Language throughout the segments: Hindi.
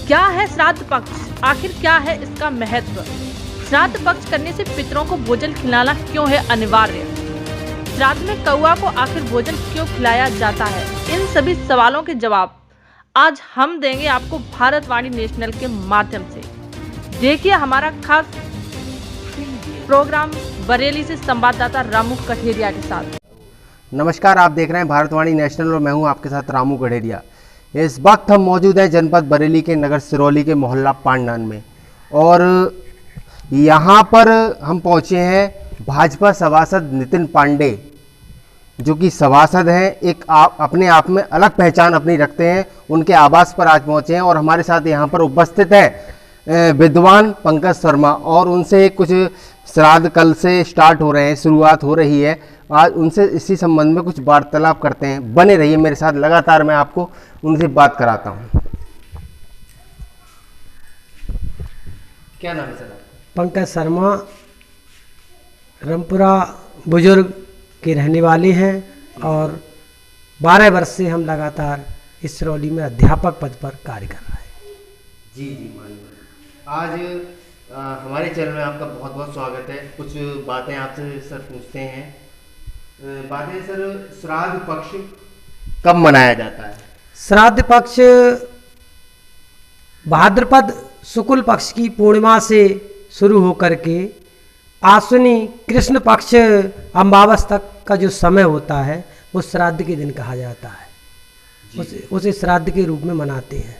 क्या है श्राद्ध पक्ष, आखिर क्या है इसका महत्व? श्राद्ध पक्ष करने से पितरों को भोजन खिलाना क्यों है अनिवार्य? श्राद्ध में कौआ को आखिर भोजन क्यों खिलाया जाता है? इन सभी सवालों के जवाब आज हम देंगे आपको भारतवाणी नेशनल के माध्यम से। देखिए हमारा खास प्रोग्राम बरेली से संवाददाता रामू कठेरिया के साथ। नमस्कार, आप देख रहे हैं भारतवाणी नेशनल और मैं हूं आपके साथ रामू कठेरिया। इस वक्त हम मौजूद हैं जनपद बरेली के नगर सिरौली के मोहल्ला पांडान में और यहां पर हम पहुंचे हैं भाजपा सभासद नितिन पांडे, जो कि सभासद हैं, एक अपने आप में अलग पहचान अपनी रखते हैं। उनके आवास पर आज पहुंचे हैं और हमारे साथ यहां पर उपस्थित है विद्वान पंकज शर्मा और उनसे कुछ श्राद्ध कल से स्टार्ट हो रहे हैं, शुरुआत हो रही है। आज उनसे इसी संबंध में कुछ वार्तालाप करते हैं। बने रहिए मेरे साथ, लगातार मैं आपको उनसे बात कराता हूं। क्या नाम है सर? पंकज शर्मा, रामपुरा बुजुर्ग के रहने वाले हैं और 12 वर्ष से हम लगातार इस सिरौली में अध्यापक पद पर कार्य कर रहे हैं। जी माननीय, आज हमारे चैनल में आपका बहुत बहुत स्वागत है। कुछ बातें आपसे सर पूछते हैं। बातें सर, श्राद्ध पक्ष कब मनाया जाता है? श्राद्ध पक्ष भाद्रपद शुक्ल पक्ष की पूर्णिमा से शुरू होकर के आश्विनी कृष्ण पक्ष अमावस तक का जो समय होता है वो श्राद्ध के दिन कहा जाता है। उसे श्राद्ध के रूप में मनाते हैं।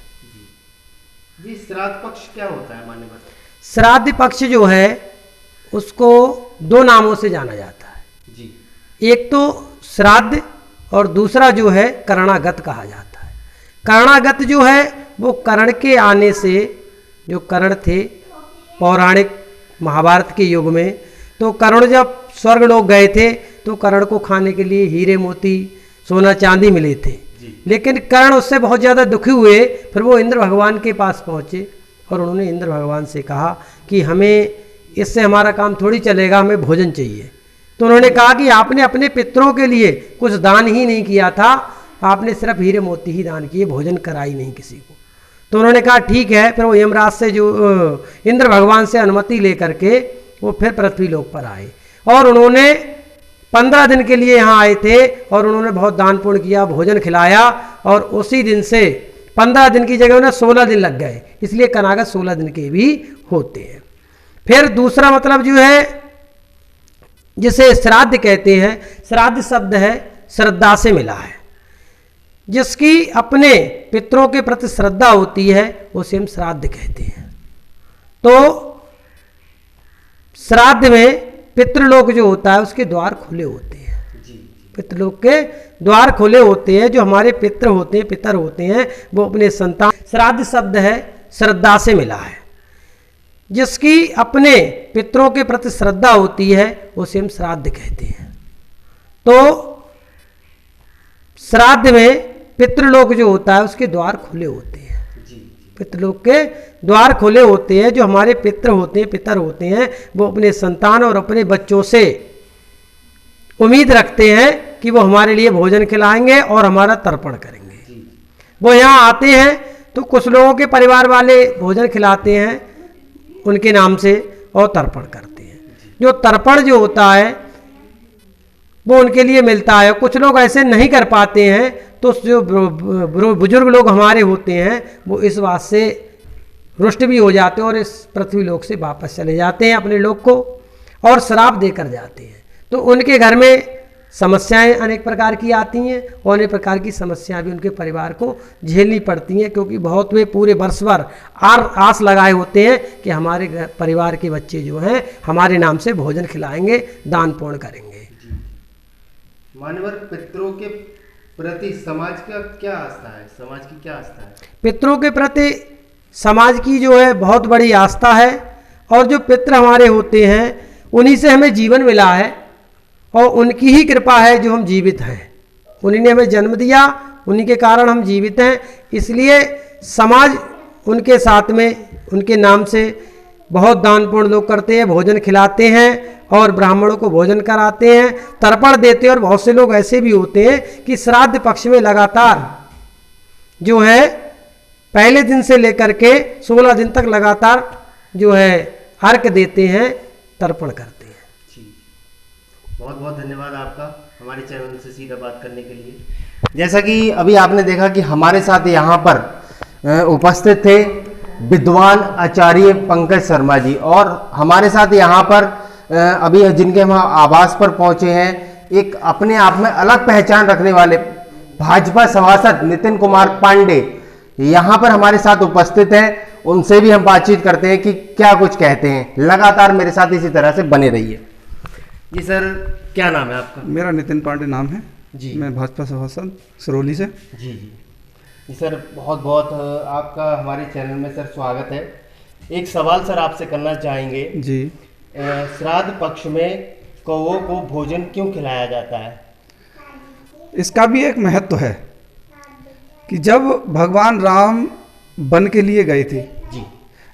जी, श्राद्ध पक्ष क्या होता है माननीय? श्राद्ध पक्ष जो है उसको 2 नामों से जाना जाता है जी। एक तो श्राद्ध और दूसरा जो है करणागत कहा जाता है। करणागत जो है वो कर्ण के आने से, जो कर्ण थे पौराणिक महाभारत के युग में, तो कर्ण जब स्वर्ग लोग गए थे तो कर्ण को खाने के लिए हीरे मोती सोना चांदी मिले थे, लेकिन कर्ण उससे बहुत ज़्यादा दुखी हुए। फिर वो इंद्र भगवान के पास पहुँचे और उन्होंने इंद्र भगवान से कहा कि हमें इससे हमारा काम थोड़ी चलेगा, हमें भोजन चाहिए। तो उन्होंने कहा कि आपने अपने पितरों के लिए कुछ दान ही नहीं किया था, आपने सिर्फ हीरे मोती ही दान किए, भोजन कराई नहीं किसी को। तो उन्होंने कहा ठीक है। फिर वो यमराज से, जो इंद्र भगवान से अनुमति लेकर के वो फिर पृथ्वी लोक पर आए और उन्होंने 15 दिन के लिए यहाँ आए थे और उन्होंने बहुत दान पुण्य किया, भोजन खिलाया और उसी दिन से 15 दिन की जगह उन्हें 16 दिन लग गए, इसलिए कनागत 16 दिन के भी होते हैं। फिर दूसरा मतलब जो है जिसे श्राद्ध कहते हैं, श्राद्ध शब्द है श्रद्धा से मिला है। जिसकी अपने पितरों के प्रति श्रद्धा होती है उसे हम श्राद्ध कहते हैं। तो श्राद्ध में पितृलोक जो होता है उसके द्वार खुले होते हैं। पितृलोक के द्वार खुले होते हैं। जो हमारे पितृ होते हैं, पितर होते हैं, वो अपने संतान, श्राद्ध शब्द है श्रद्धा से मिला है। जिसकी अपने पितरों के प्रति श्रद्धा होती है उसे हम श्राद्ध कहते हैं। तो श्राद्ध में पितृलोक जो होता है उसके द्वार खुले होते हैं। पितृलोक के द्वार खुले होते हैं। जो हमारे पितृ होते हैं, पितर होते हैं, वो अपने संतान और अपने बच्चों से उम्मीद रखते हैं कि वो हमारे लिए भोजन खिलाएंगे और हमारा तर्पण करेंगे। वो यहाँ आते हैं तो कुछ लोगों के परिवार वाले भोजन खिलाते हैं उनके नाम से और तर्पण करते हैं। जो तर्पण जो होता है वो उनके लिए मिलता है। कुछ लोग ऐसे नहीं कर पाते हैं तो जो बुजुर्ग लोग हमारे होते हैं वो इस बात से रुष्ट भी हो जाते हैं और इस पृथ्वी लोक से वापस चले जाते हैं अपने लोग को और श्राप देकर जाते हैं। तो उनके घर में समस्याएं अनेक प्रकार की आती हैं और अनेक प्रकार की समस्याएं भी उनके परिवार को झेलनी पड़ती हैं, क्योंकि बहुत वे पूरे वर्ष भर आस लगाए होते हैं कि हमारे परिवार के बच्चे जो हैं हमारे नाम से भोजन खिलाएंगे, दान पुण्य करेंगे। मानवर पितरों के प्रति समाज का क्या आस्था है? समाज की क्या आस्था है? पितरों के प्रति समाज की जो है बहुत बड़ी आस्था है और जो पितृ हमारे होते हैं उन्हीं से हमें जीवन मिला है और उनकी ही कृपा है जो हम जीवित हैं। उन्हीं ने हमें जन्म दिया, उन्हीं के कारण हम जीवित हैं। इसलिए समाज उनके साथ में, उनके नाम से बहुत दान पुण्य लोग करते हैं, भोजन खिलाते हैं और ब्राह्मणों को भोजन कराते हैं, तर्पण देते हैं। और बहुत से लोग ऐसे भी होते हैं कि श्राद्ध पक्ष में लगातार जो है पहले दिन से लेकर के 16 दिन तक लगातार जो है अर्घ देते हैं, तर्पण करते हैं। बहुत बहुत धन्यवाद आपका हमारे चैनल से सीधा बात करने के लिए। जैसा कि अभी आपने देखा कि हमारे साथ यहाँ पर उपस्थित थे विद्वान आचार्य पंकज शर्मा जी, और हमारे साथ यहाँ पर अभी जिनके हम आवास पर पहुंचे हैं, एक अपने आप में अलग पहचान रखने वाले भाजपा सभासद नितिन कुमार पांडे यहाँ पर हमारे साथ उपस्थित हैं। उनसे भी हम बातचीत करते हैं कि क्या कुछ कहते हैं। लगातार मेरे साथ इसी तरह से बने रहिए। जी सर, क्या नाम है आपका? मेरा नितिन पांडे नाम है जी। मैं भाजपा सभासद सिरोली से। जी जी जी सर, बहुत बहुत आपका हमारे चैनल में सर स्वागत है। एक सवाल सर आपसे करना चाहेंगे जी। श्राद्ध पक्ष में कौओं को भोजन क्यों खिलाया जाता है? इसका भी एक महत्व है कि जब भगवान राम वन के लिए गए थे, जी।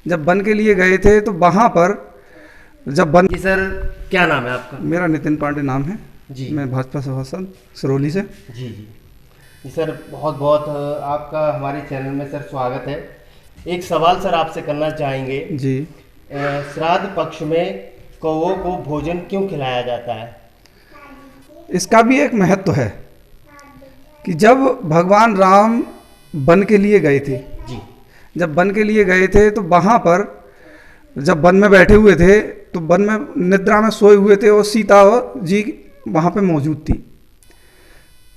जब वन के लिए गए थे तो वहाँ पर जब वन। जी सर, क्या नाम है आपका? मेरा नितिन पांडे नाम है जी। मैं भाजपा सभासद सिरोली से। जी जी जी सर, बहुत बहुत आपका हमारे चैनल में सर स्वागत है। एक सवाल सर आपसे करना चाहेंगे जी। श्राद्ध पक्ष में कौओं को भोजन क्यों खिलाया जाता है? इसका भी एक महत्व है कि जब भगवान राम वन के लिए गए थे, जी। जब वन के लिए गए थे तो वहाँ पर जब वन में बैठे हुए थे तो वन में निद्रा में सोए हुए थे और सीता जी वहाँ पे मौजूद थी।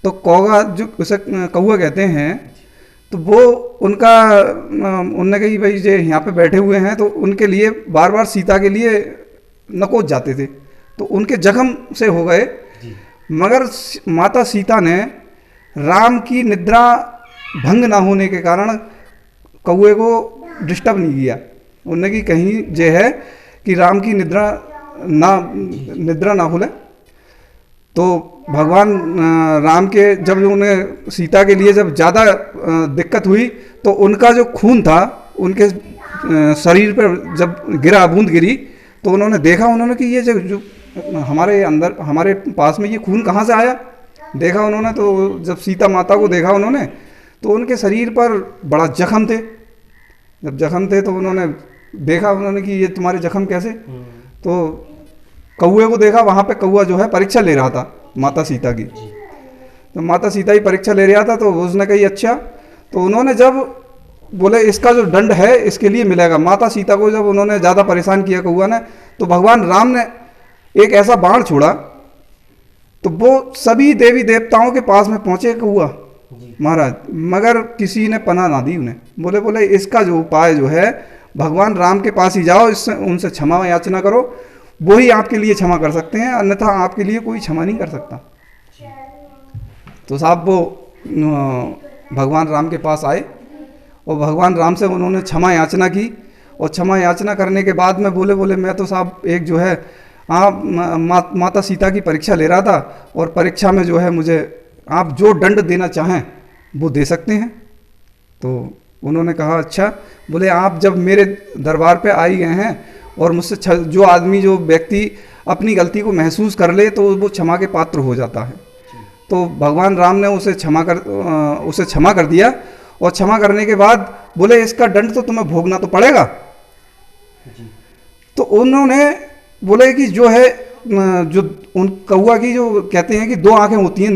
तो कौवा, जो उसे कौवा कहते हैं, तो वो उनने कही भाई जो यहाँ पे बैठे हुए हैं, तो उनके लिए बार बार सीता के लिए नकोच जाते थे, तो उनके जख्म से हो गए। मगर माता सीता ने राम की निद्रा भंग ना होने के कारण कौए को डिस्टर्ब नहीं किया। उन्होंने कि कहीं जो है कि राम की निद्रा ना खुले। तो भगवान राम के जब उन्हें सीता के लिए जब ज़्यादा दिक्कत हुई तो उनका जो खून था उनके शरीर पर जब गिरा, बूंद गिरी, तो उन्होंने देखा, उन्होंने कि ये जो हमारे अंदर, हमारे पास में ये खून कहाँ से आया। देखा उन्होंने, तो जब सीता माता को देखा उन्होंने, तो उनके शरीर पर बड़ा जख्म थे। जब जख्म थे तो उन्होंने देखा, उन्होंने कि ये तुम्हारे जख्म कैसे। तो कौए को देखा, वहाँ पे कौआ जो है परीक्षा ले रहा था माता सीता की। तो माता सीता ही परीक्षा ले रहा था, तो उसने कही अच्छा। तो उन्होंने जब बोले इसका जो दंड है इसके लिए मिलेगा, माता सीता को जब उन्होंने ज़्यादा परेशान किया कौआ ने, तो भगवान राम ने एक ऐसा बाण छोड़ा, तो वो सभी देवी देवताओं के पास में पहुँचे कौआ महाराज, मगर किसी ने पनाह ना दी उन्हें। बोले इसका जो उपाय जो है, भगवान राम के पास ही जाओ, इससे उनसे क्षमा याचना करो, वो ही आपके लिए क्षमा कर सकते हैं, अन्यथा आपके लिए कोई क्षमा नहीं कर सकता। तो साहब वो भगवान राम के पास आए और भगवान राम से उन्होंने क्षमा याचना की, और क्षमा याचना करने के बाद में बोले मैं तो साहब एक जो है माता सीता की परीक्षा ले रहा था, और परीक्षा में जो है मुझे आप जो दंड देना चाहें वो दे सकते हैं। तो उन्होंने कहा अच्छा। बोले आप जब मेरे दरबार पे आई गए हैं और मुझसे जो आदमी, जो व्यक्ति अपनी गलती को महसूस कर ले तो वो क्षमा के पात्र हो जाता है। तो भगवान राम ने उसे क्षमा कर दिया, और क्षमा करने के बाद बोले इसका दंड तो तुम्हें भोगना तो पड़ेगा। तो उन्होंने बोले कि जो है जो उन कौआ की जो कहते हैं कि 2 आंखें होती हैं,